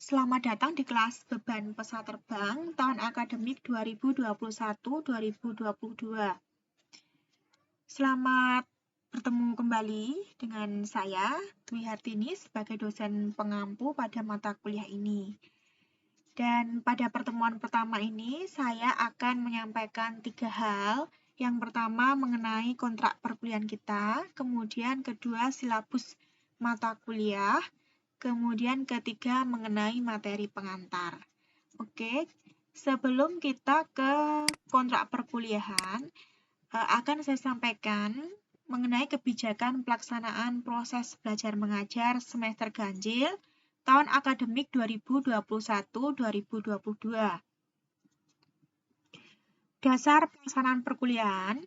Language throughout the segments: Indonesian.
Selamat datang di kelas beban pesawat terbang tahun akademik 2021-2022. Selamat bertemu kembali dengan saya, Dwi Hartini, sebagai dosen pengampu pada mata kuliah ini. Dan pada pertemuan pertama ini, saya akan menyampaikan 3 hal. Yang pertama mengenai kontrak perkuliahan kita, kemudian kedua silabus mata kuliah, kemudian ketiga mengenai materi pengantar. Oke, sebelum kita ke kontrak perkuliahan, akan saya sampaikan mengenai kebijakan pelaksanaan proses belajar mengajar semester ganjil tahun akademik 2021-2022. Dasar pelaksanaan perkuliahan.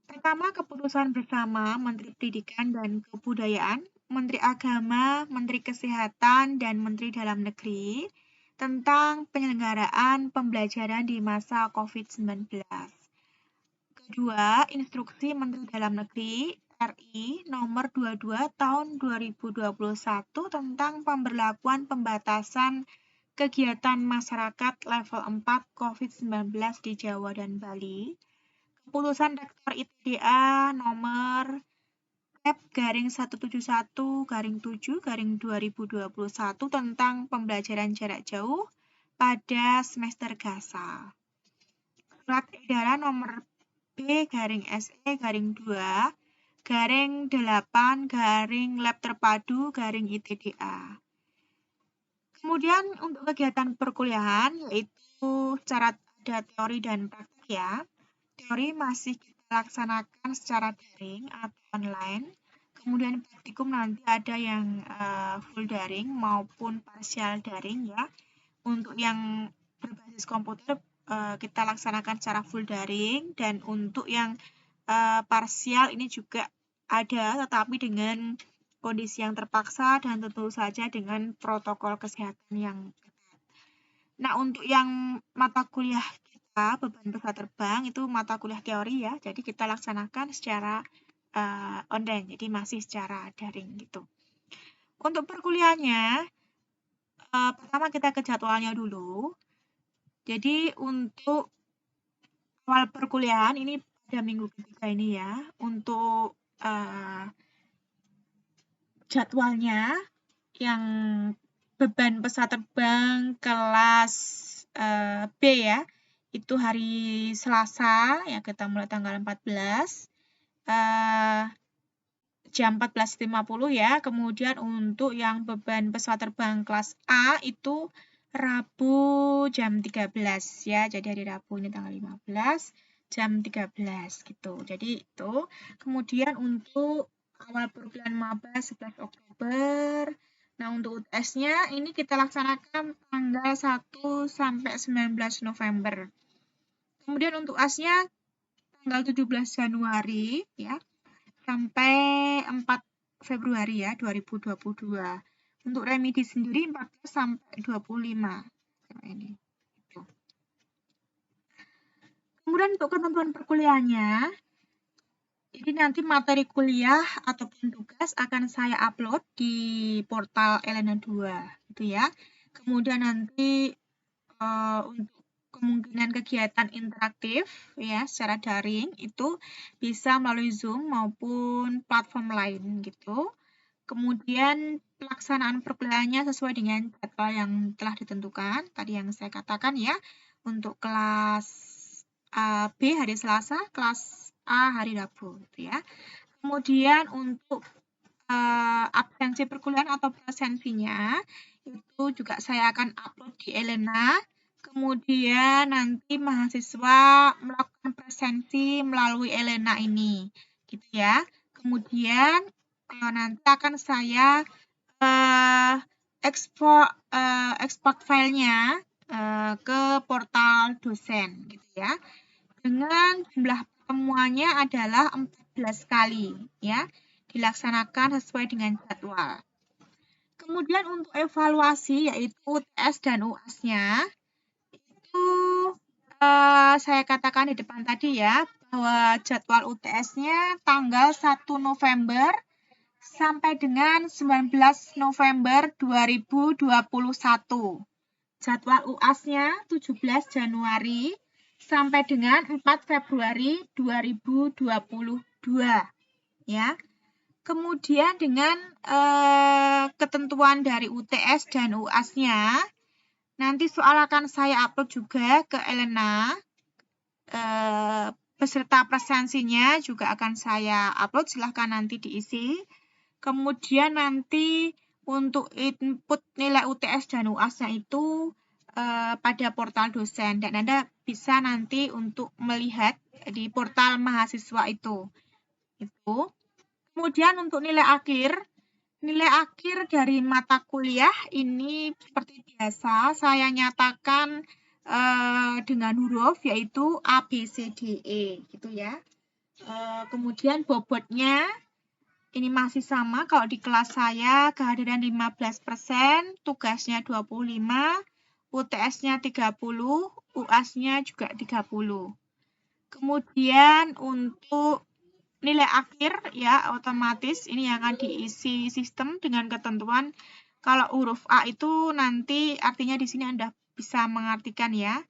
Pertama, keputusan bersama Menteri Pendidikan dan Kebudayaan, Menteri Agama, Menteri Kesehatan, dan Menteri Dalam Negeri tentang penyelenggaraan pembelajaran di masa COVID-19. Kedua, Instruksi Menteri Dalam Negeri RI nomor 22 tahun 2021 tentang pemberlakuan pembatasan kegiatan masyarakat level 4 COVID-19 di Jawa dan Bali. Keputusan Rektor ITDA nomor P/171/7/2021 tentang pembelajaran jarak jauh pada semester GASA. Surat edaran nomor B/2/8/Lab terpadu/ITDA. Kemudian untuk kegiatan perkuliahan yaitu secara ada teori dan praktik ya. Teori masih kita laksanakan secara daring atau online. Kemudian praktikum nanti ada yang full daring maupun partial daring ya. Untuk yang berbasis komputer kita laksanakan secara full daring, dan untuk yang parsial ini juga ada, tetapi dengan kondisi yang terpaksa dan tentu saja dengan protokol kesehatan yang ketat. Nah, untuk yang mata kuliah kita, beban pesawat terbang, itu mata kuliah teori ya, jadi kita laksanakan secara online, jadi masih secara daring gitu. Untuk perkuliahannya, pertama kita ke jadwalnya dulu. Jadi untuk awal perkuliahan ini pada minggu ketiga ini ya, untuk jadwalnya yang beban pesawat terbang kelas B ya, itu hari Selasa ya, kita mulai tanggal 14 jam 14.50 ya. Kemudian untuk yang beban pesawat terbang kelas A itu Rabu jam 13 ya. Jadi hari Rabu ini tanggal 15 jam 13 gitu. Jadi itu. Kemudian untuk awal perkuliahan maba 11 Oktober. Nah, untuk UTS-nya ini kita laksanakan tanggal 1 sampai 19 November. Kemudian untuk UAS-nya tanggal 17 Januari ya, sampai 4 Februari ya, 2022. Untuk remedi sendiri 14 sampai 25. Ini. Kemudian untuk ketentuan perkuliahannya, jadi nanti materi kuliah ataupun tugas akan saya upload di portal Elena 2 gitu ya. Kemudian nanti untuk kemungkinan kegiatan interaktif ya secara daring itu bisa melalui Zoom maupun platform lain gitu. Kemudian pelaksanaan perkuliahannya sesuai dengan jadwal yang telah ditentukan tadi yang saya katakan ya. Untuk kelas B hari Selasa, kelas A hari Rabu gitu ya. Kemudian untuk absensi perkuliahan atau presensinya itu juga saya akan upload di Elena. Kemudian nanti mahasiswa melakukan presensi melalui Elena ini gitu ya. Kemudian nanti akan saya ekspor filenya ke portal dosen gitu ya. Dengan jumlah pertemuannya adalah 14 kali ya, dilaksanakan sesuai dengan jadwal. Kemudian untuk evaluasi yaitu UTS dan UAS-nya itu saya katakan di depan tadi ya, bahwa jadwal UTS-nya tanggal 1 November sampai dengan 19 November 2021. Jadwal UAS-nya 17 Januari sampai dengan 4 Februari 2022. Ya. Kemudian dengan ketentuan dari UTS dan UAS-nya, nanti soal akan saya upload juga ke Elena. Beserta presensinya juga akan saya upload, silahkan nanti diisi. Kemudian nanti untuk input nilai UTS dan UAS-nya itu pada portal dosen, dan Anda bisa nanti untuk melihat di portal mahasiswa itu. Kemudian untuk nilai akhir dari mata kuliah ini seperti biasa saya nyatakan dengan huruf, yaitu A, B, C, D, E, gitu ya. Kemudian bobotnya ini masih sama, kalau di kelas saya kehadiran 15%, tugasnya 25, UTS-nya 30, UAS-nya juga 30. Kemudian untuk nilai akhir ya otomatis ini yang akan diisi sistem dengan ketentuan kalau huruf A itu nanti artinya di sini Anda bisa mengartikan ya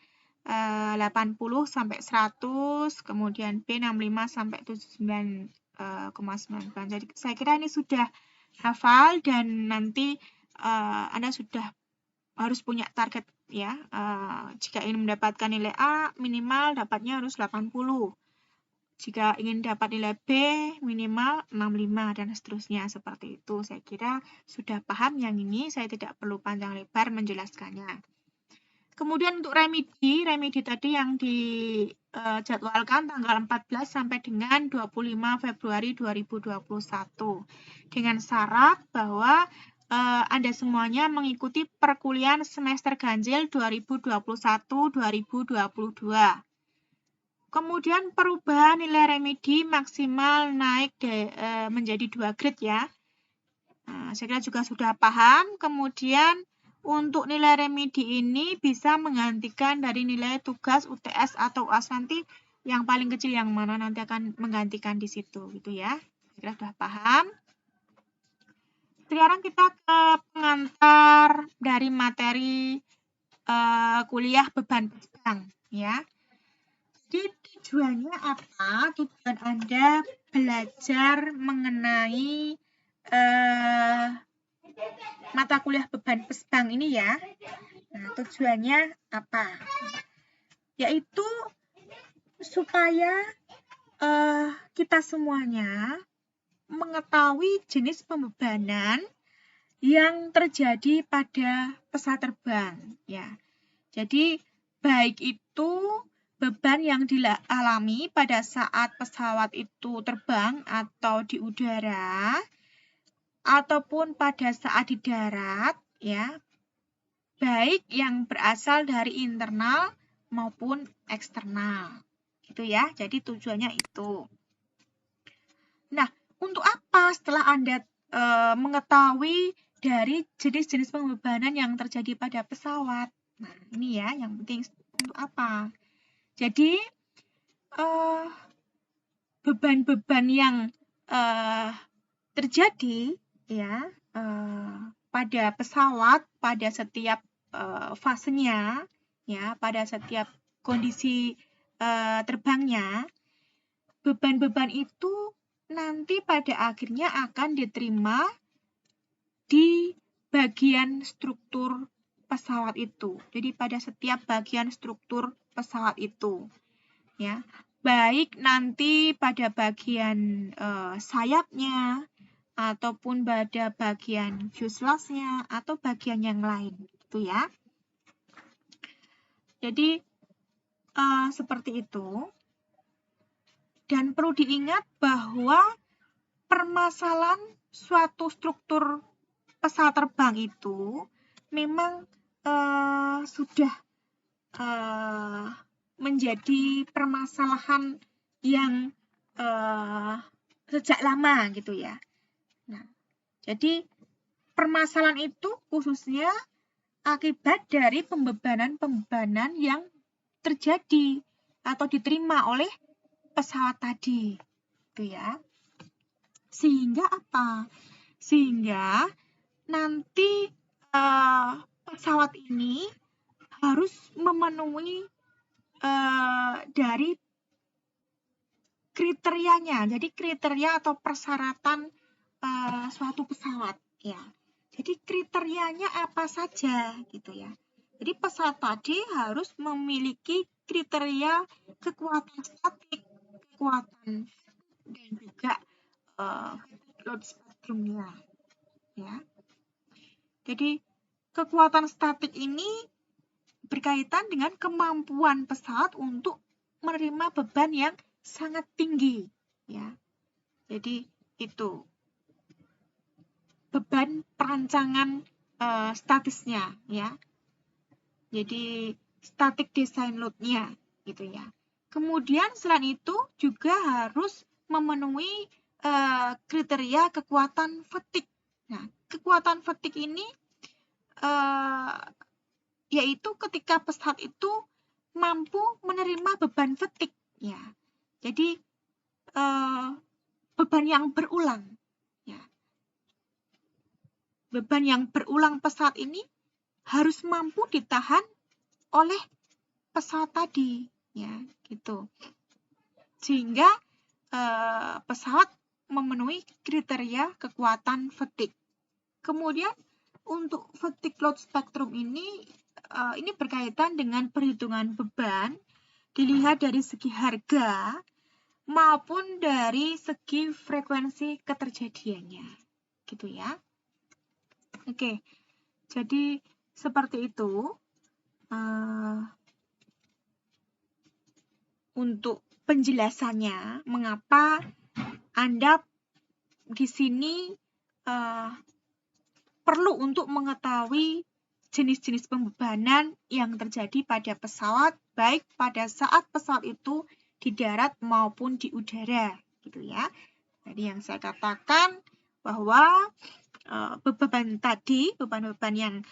80 sampai 100, kemudian B 65 sampai 79,99. Jadi saya kira ini sudah hafal dan nanti Anda sudah harus punya target ya. Jika ingin mendapatkan nilai A minimal dapatnya harus 80. Jika ingin dapat nilai B minimal 65 dan seterusnya seperti itu. Saya kira sudah paham yang ini, saya tidak perlu panjang lebar menjelaskannya. Kemudian untuk remedi tadi yang dijadwalkan tanggal 14 sampai dengan 25 Februari 2021. Dengan syarat bahwa Anda semuanya mengikuti perkuliahan semester ganjil 2021-2022. Kemudian perubahan nilai remedi maksimal naik menjadi 2 grade ya. Nah, saya kira juga sudah paham. Kemudian untuk nilai remedi ini bisa menggantikan dari nilai tugas UTS atau UAS nanti yang paling kecil yang mana nanti akan menggantikan di situ gitu ya. Saya kira sudah paham. Sekarang kita ke pengantar dari materi kuliah beban pegang ya. Jadi tujuannya apa? Tujuan Anda belajar mengenai mata kuliah beban pesbang ini ya. Nah, tujuannya apa? Yaitu supaya kita semuanya mengetahui jenis pembebanan yang terjadi pada pesawat terbang ya. Jadi baik itu beban yang dialami pada saat pesawat itu terbang atau di udara ataupun pada saat di darat ya, baik yang berasal dari internal maupun eksternal. Gitu ya. Jadi tujuannya itu. Nah, untuk apa setelah Anda mengetahui dari jenis-jenis pembebanan yang terjadi pada pesawat? Nah, ini ya yang penting untuk apa? Jadi beban-beban yang terjadi ya pada pesawat pada setiap fasenya ya, pada setiap kondisi terbangnya, beban-beban itu nanti pada akhirnya akan diterima di bagian struktur pesawat itu. Jadi pada setiap bagian struktur pesawat itu ya, baik nanti pada bagian sayapnya ataupun pada bagian fuselage-nya atau bagian yang lain gitu ya. Jadi seperti itu. Dan perlu diingat bahwa permasalahan suatu struktur pesawat terbang itu memang sudah menjadi permasalahan yang sejak lama gitu ya. Nah, jadi permasalahan itu khususnya akibat dari pembebanan-pembebanan yang terjadi atau diterima oleh pesawat tadi, gitu ya. Sehingga apa? Sehingga nanti pesawat ini harus memenuhi dari kriterianya. Jadi kriteria atau persyaratan suatu pesawat ya. Jadi kriterianya apa saja gitu ya. Jadi pesawat tadi harus memiliki kriteria kekuatan statik, kekuatan dan juga load spektrumnya ya. Jadi kekuatan statik ini berkaitan dengan kemampuan pesawat untuk menerima beban yang sangat tinggi ya. Jadi itu beban perancangan statisnya ya. Jadi static design load-nya gitu ya. Kemudian selain itu juga harus memenuhi kriteria kekuatan fatigue. Nah, kekuatan fatigue ini yaitu ketika pesawat itu mampu menerima beban fatigue ya. Jadi beban yang berulang ya. Beban yang berulang pesawat ini harus mampu ditahan oleh pesawat tadi ya, gitu. Sehingga pesawat memenuhi kriteria kekuatan fatigue. Kemudian untuk fatigue load spectrum ini berkaitan dengan perhitungan beban dilihat dari segi harga maupun dari segi frekuensi keterjadiannya, gitu ya. Oke, jadi seperti itu untuk penjelasannya mengapa Anda di sini perlu untuk mengetahui jenis-jenis pembebanan yang terjadi pada pesawat, baik pada saat pesawat itu di darat maupun di udara, gitu ya. Jadi yang saya katakan bahwa beban-beban yang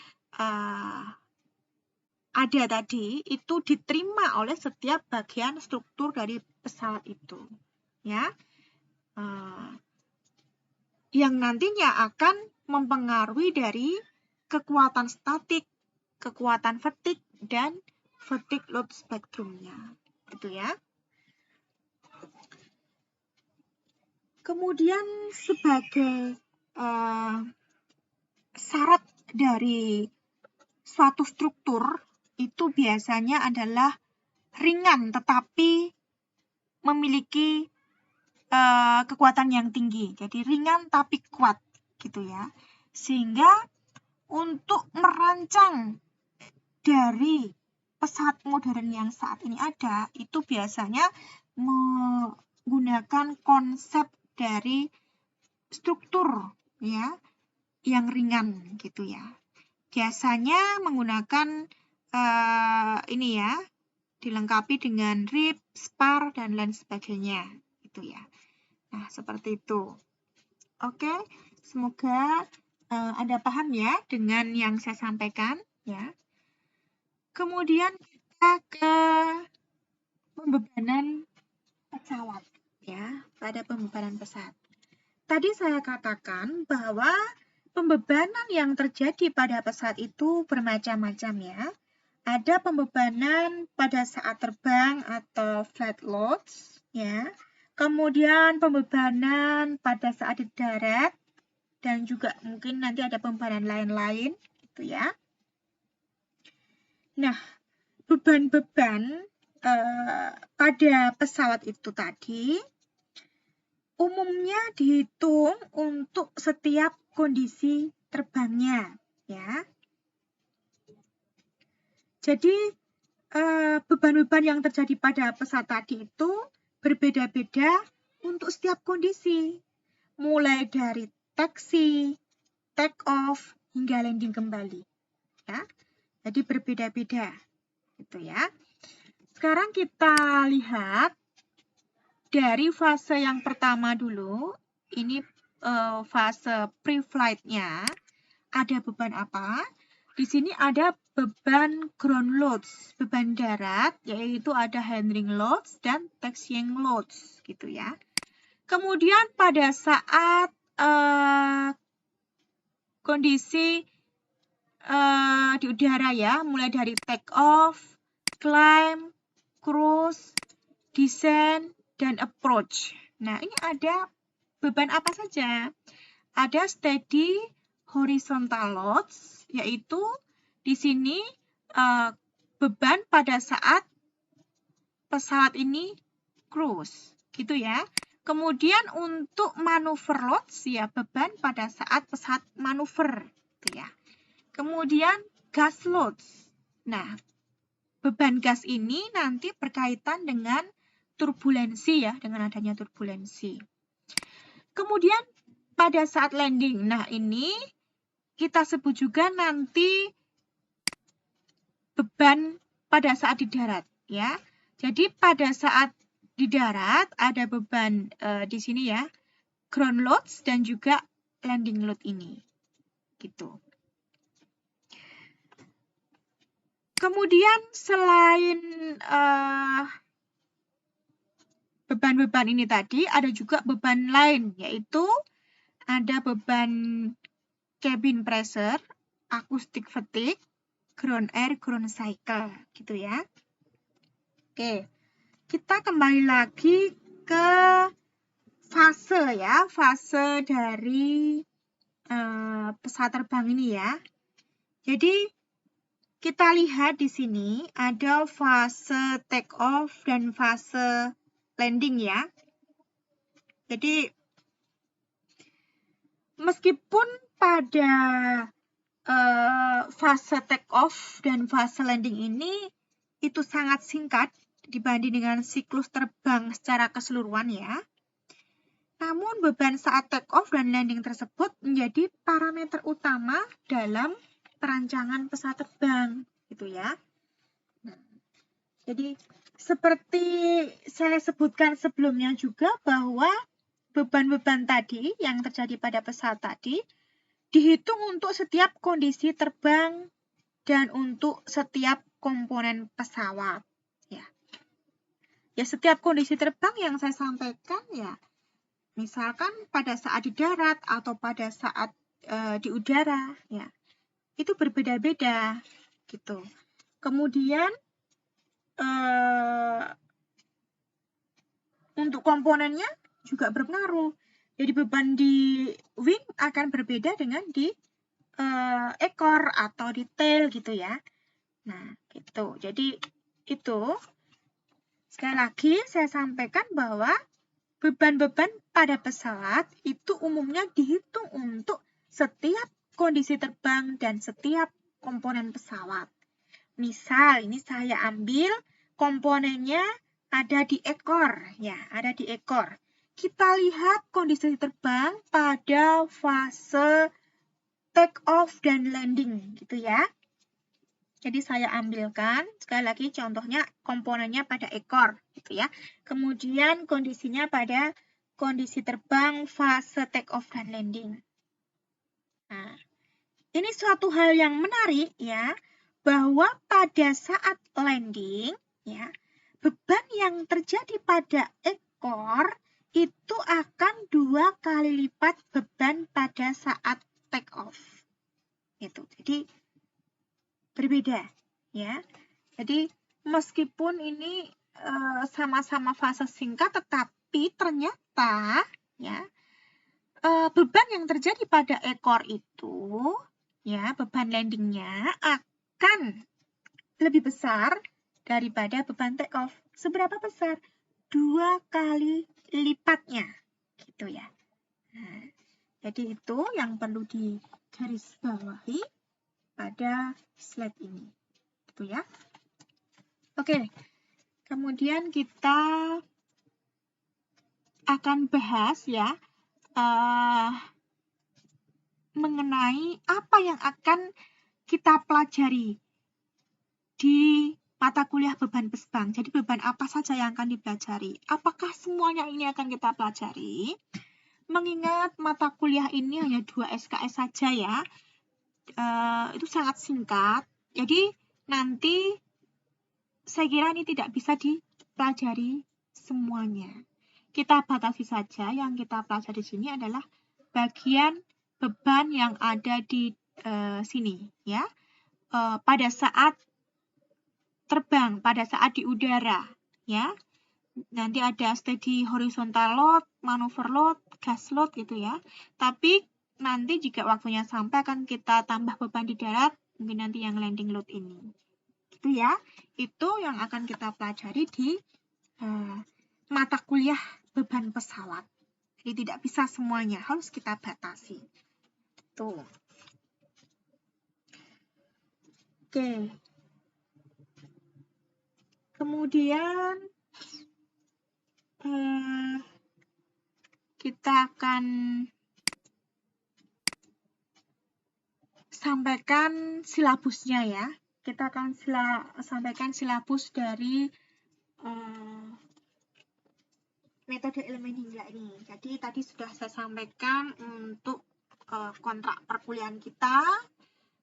ada tadi itu diterima oleh setiap bagian struktur dari pesawat itu, ya, yang nantinya akan mempengaruhi dari kekuatan statik, kekuatan fatigue, dan fatigue load spektrumnya, gitu ya. Kemudian sebagai syarat dari suatu struktur itu biasanya adalah ringan tetapi memiliki kekuatan yang tinggi. Jadi ringan tapi kuat gitu ya. Sehingga untuk merancang dari pesawat modern yang saat ini ada itu biasanya menggunakan konsep dari struktur ya yang ringan gitu ya. Biasanya menggunakan ini ya, dilengkapi dengan rib, spar, dan lain sebagainya gitu ya. Nah, seperti itu. Oke, semoga Anda paham ya dengan yang saya sampaikan ya. Kemudian kita ke pembebanan pesawat ya, pada pembebanan pesawat. Tadi saya katakan bahwa pembebanan yang terjadi pada pesawat itu bermacam-macam ya. Ada pembebanan pada saat terbang atau flight loads ya. Kemudian pembebanan pada saat di darat dan juga mungkin nanti ada pembebanan lain-lain gitu ya. Nah, beban-beban pada pesawat itu tadi umumnya dihitung untuk setiap kondisi terbangnya ya. Jadi beban-beban yang terjadi pada pesawat tadi itu berbeda-beda untuk setiap kondisi. Mulai dari taxi, take off, hingga landing kembali. Ya. Jadi berbeda-beda gitu ya. Sekarang kita lihat dari fase yang pertama dulu. Ini fase pre-flight-nya. Ada beban apa? Di sini ada beban ground loads, beban darat, yaitu ada handling loads dan taxiing loads, gitu ya. Kemudian pada saat kondisi di udara ya, mulai dari take off, climb, cruise, descent, dan approach. Nah, ini ada beban apa saja? Ada steady horizontal loads, yaitu di sini beban pada saat pesawat ini cruise, gitu ya. Kemudian untuk manuver loads, ya beban pada saat pesawat manuver, gitu ya. Kemudian gas loads. Nah, beban gas ini nanti berkaitan dengan turbulensi ya, dengan adanya turbulensi. Kemudian pada saat landing, nah ini kita sebut juga nanti beban pada saat di darat ya. Jadi pada saat di darat ada beban di sini ya, ground loads dan juga landing load ini. Gitu. Kemudian selain beban-beban ini tadi, ada juga beban lain, yaitu ada beban cabin pressure, acoustic fatigue, ground air, ground cycle, gitu ya. Oke, kita kembali lagi ke fase ya, fase dari pesawat terbang ini ya. Jadi kita lihat di sini ada fase take off dan fase landing ya. Jadi meskipun pada fase take off dan fase landing ini itu sangat singkat dibanding dengan siklus terbang secara keseluruhan ya. Namun beban saat take off dan landing tersebut menjadi parameter utama dalam perancangan pesawat terbang, gitu ya. Nah, jadi seperti saya sebutkan sebelumnya juga bahwa beban-beban tadi yang terjadi pada pesawat tadi dihitung untuk setiap kondisi terbang dan untuk setiap komponen pesawat. Ya setiap kondisi terbang yang saya sampaikan ya, misalkan pada saat di darat atau pada saat di udara, ya itu berbeda-beda gitu. Kemudian untuk komponennya juga berpengaruh. Jadi beban di wing akan berbeda dengan di ekor atau di tail gitu ya. Nah, gitu. Jadi itu sekali lagi saya sampaikan bahwa beban-beban pada pesawat itu umumnya dihitung untuk setiap kondisi terbang dan setiap komponen pesawat. Misal, ini saya ambil komponennya ada di ekor, ya, ada di ekor. Kita lihat kondisi terbang pada fase take off dan landing, gitu ya. Jadi saya ambilkan, sekali lagi contohnya komponennya pada ekor, gitu ya. Kemudian kondisinya pada kondisi terbang fase take off dan landing. Nah, ini suatu hal yang menarik ya, bahwa pada saat landing, ya, beban yang terjadi pada ekor itu akan 2 kali lipat beban pada saat take off. Itu. Jadi berbeda ya. Jadi meskipun ini sama-sama fase singkat, tetapi ternyata ya beban yang terjadi pada ekor itu ya, beban landingnya akan lebih besar daripada beban take off. Seberapa besar? 2 kali lipatnya gitu ya. Nah, jadi itu yang perlu digarisbawahi pada slide ini, gitu ya. Oke, kemudian kita akan bahas ya mengenai apa yang akan kita pelajari di mata kuliah beban pesbang. Jadi beban apa saja yang akan dipelajari? Apakah semuanya ini akan kita pelajari? Mengingat mata kuliah ini hanya 2 SKS saja ya, itu sangat singkat. Jadi nanti saya kira ini tidak bisa dipelajari semuanya. kita batasi saja. Yang kita pelajari di sini adalah bagian beban yang ada di sini, ya. Pada saat terbang, pada saat di udara, ya. Nanti ada steady horizontal load, manuver load, gas load gitu ya. Tapi nanti jika waktunya sampai akan kita tambah beban di darat, mungkin nanti yang landing load ini. Gitu ya. Itu yang akan kita pelajari di mata kuliah beban pesawat. Jadi tidak bisa semuanya, harus kita batasi. Tuh. Oke. Kemudian kita akan sampaikan silabusnya ya. Kita akan sampaikan silabus dari metode elemen hingga ini. Jadi tadi sudah saya sampaikan untuk kontrak perkuliahan kita.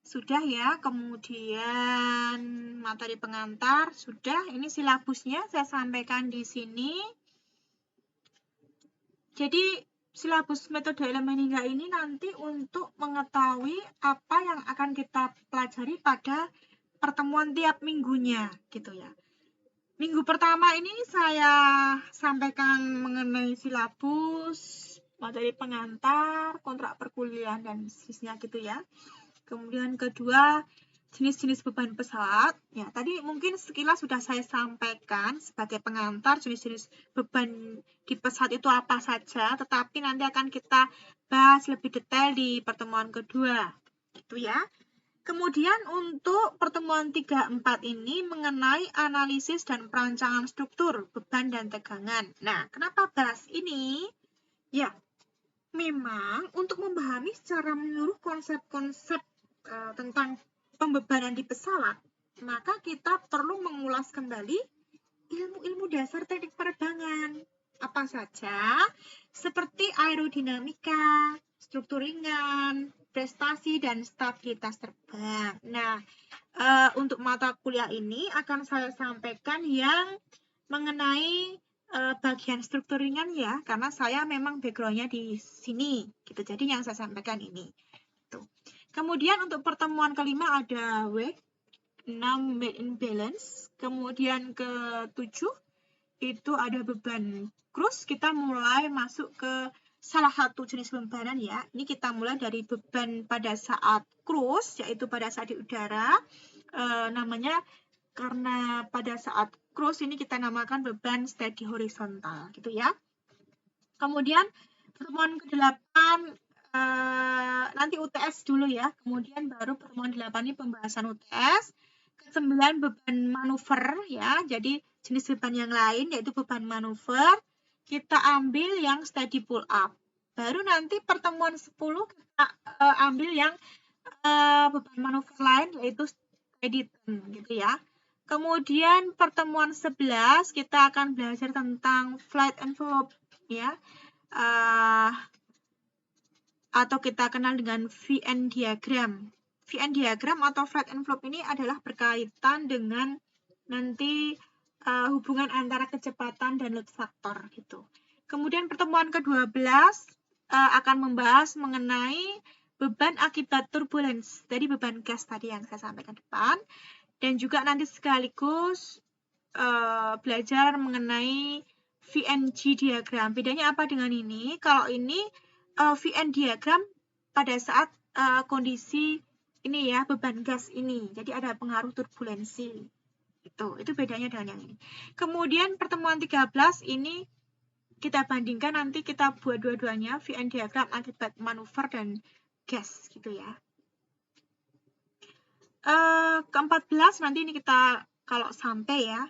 Sudah ya, kemudian materi pengantar, sudah. Ini silabusnya saya sampaikan di sini. Jadi, silabus metode elemen hingga ini nanti untuk mengetahui apa yang akan kita pelajari pada pertemuan tiap minggunya, gitu ya. Minggu pertama ini saya sampaikan mengenai silabus, materi pengantar, kontrak perkuliahan, dan seterusnya gitu ya. Kemudian kedua, jenis-jenis beban pesawat. Ya, tadi mungkin sekilas sudah saya sampaikan sebagai pengantar jenis-jenis beban di pesawat itu apa saja, tetapi nanti akan kita bahas lebih detail di pertemuan kedua. Gitu ya. Kemudian untuk pertemuan 3-4 ini mengenai analisis dan perancangan struktur beban dan tegangan. Nah, kenapa bahas ini? Ya, memang untuk memahami secara menyeluruh konsep-konsep tentang pembebanan di pesawat, maka kita perlu mengulas kembali ilmu-ilmu dasar teknik penerbangan. Apa saja? Seperti aerodinamika, struktur ringan, prestasi, dan stabilitas terbang. Nah, untuk mata kuliah ini akan saya sampaikan yang mengenai bagian struktur ringan ya, karena saya memang background-nya di sini, gitu. Jadi yang saya sampaikan ini. Tuh. Kemudian untuk pertemuan kelima ada W6 made in balance. Kemudian ke-7 itu ada beban cruise. Kita mulai masuk ke salah satu jenis bebanan ya. Ini kita mulai dari beban pada saat cruise, yaitu pada saat di udara. Namanya karena pada saat cruise ini kita namakan beban steady horizontal gitu ya. Kemudian pertemuan ke-8 nanti UTS dulu ya, kemudian baru pertemuan 8 ini pembahasan UTS. Ke-9 beban manuver ya, jadi jenis beban yang lain yaitu beban manuver. Kita ambil yang steady pull up. Baru nanti pertemuan 10 kita ambil yang beban manuver lain yaitu steady turn gitu ya. Kemudian pertemuan 11 kita akan belajar tentang flight envelope ya. Atau kita kenal dengan VN diagram. VN diagram atau flight envelope ini adalah berkaitan dengan nanti hubungan antara kecepatan dan load factor gitu. Kemudian pertemuan ke-12 akan membahas mengenai beban akibat turbulence dari beban gas tadi yang saya sampaikan depan, dan juga nanti sekaligus belajar mengenai VNG diagram. Bedanya apa dengan ini? Kalau ini VN diagram pada saat kondisi ini ya, beban gas ini. Jadi ada pengaruh turbulensi. Itu bedanya dengan yang ini. Kemudian pertemuan 13 ini kita bandingkan, nanti kita buat dua-duanya, VN diagram akibat manuver dan gas gitu ya. Ke-14 nanti ini kita kalau sampai ya.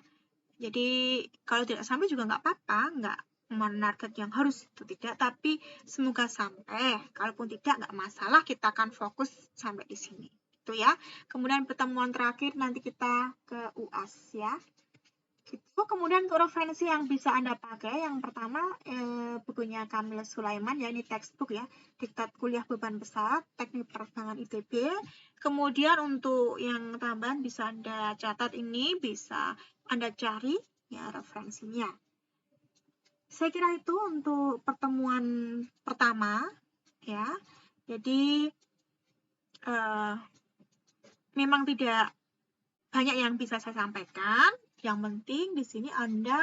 Jadi kalau tidak sampai juga nggak apa-apa, nggak menarget yang harus itu tidak, tapi semoga sampai. Kalaupun tidak, nggak masalah, kita akan fokus sampai di sini. Itu ya. Kemudian pertemuan terakhir nanti kita ke UAS ya. Gitu. Kemudian untuk referensi yang bisa Anda pakai, yang pertama bukunya Kamil Sulaiman, ya ini textbook ya, Diktat Kuliah Beban Pesawat, Teknik Penerbangan ITB. Kemudian untuk yang tambahan bisa Anda catat ini, bisa Anda cari ya referensinya. Saya kira itu untuk pertemuan pertama, ya. Jadi, memang tidak banyak yang bisa saya sampaikan. Yang penting di sini Anda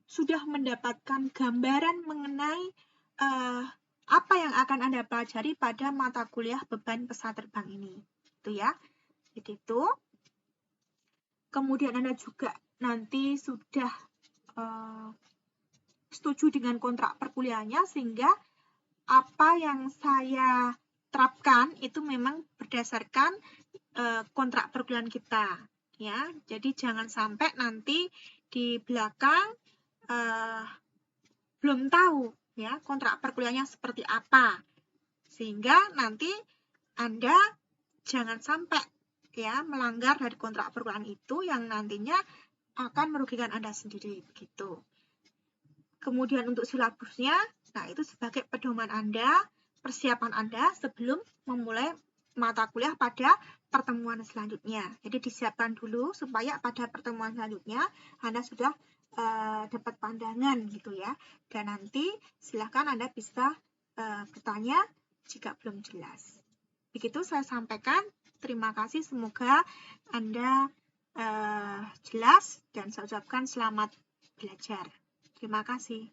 sudah mendapatkan gambaran mengenai apa yang akan Anda pelajari pada mata kuliah beban pesawat terbang ini. Itu ya. Jadi itu. Kemudian Anda juga nanti sudah setuju dengan kontrak perkuliahannya, sehingga apa yang saya terapkan itu memang berdasarkan kontrak perkuliahan kita, ya. Jadi jangan sampai nanti di belakang belum tahu ya kontrak perkuliahannya seperti apa, sehingga nanti Anda jangan sampai ya melanggar dari kontrak perkuliahan itu yang nantinya akan merugikan Anda sendiri begitu. Kemudian untuk silabusnya, nah itu sebagai pedoman Anda, persiapan Anda sebelum memulai mata kuliah pada pertemuan selanjutnya. Jadi disiapkan dulu supaya pada pertemuan selanjutnya Anda sudah dapat pandangan gitu ya. Dan nanti silakan Anda bisa bertanya jika belum jelas. Begitu saya sampaikan. Terima kasih. Semoga Anda jelas dan saya ucapkan selamat belajar. Terima kasih.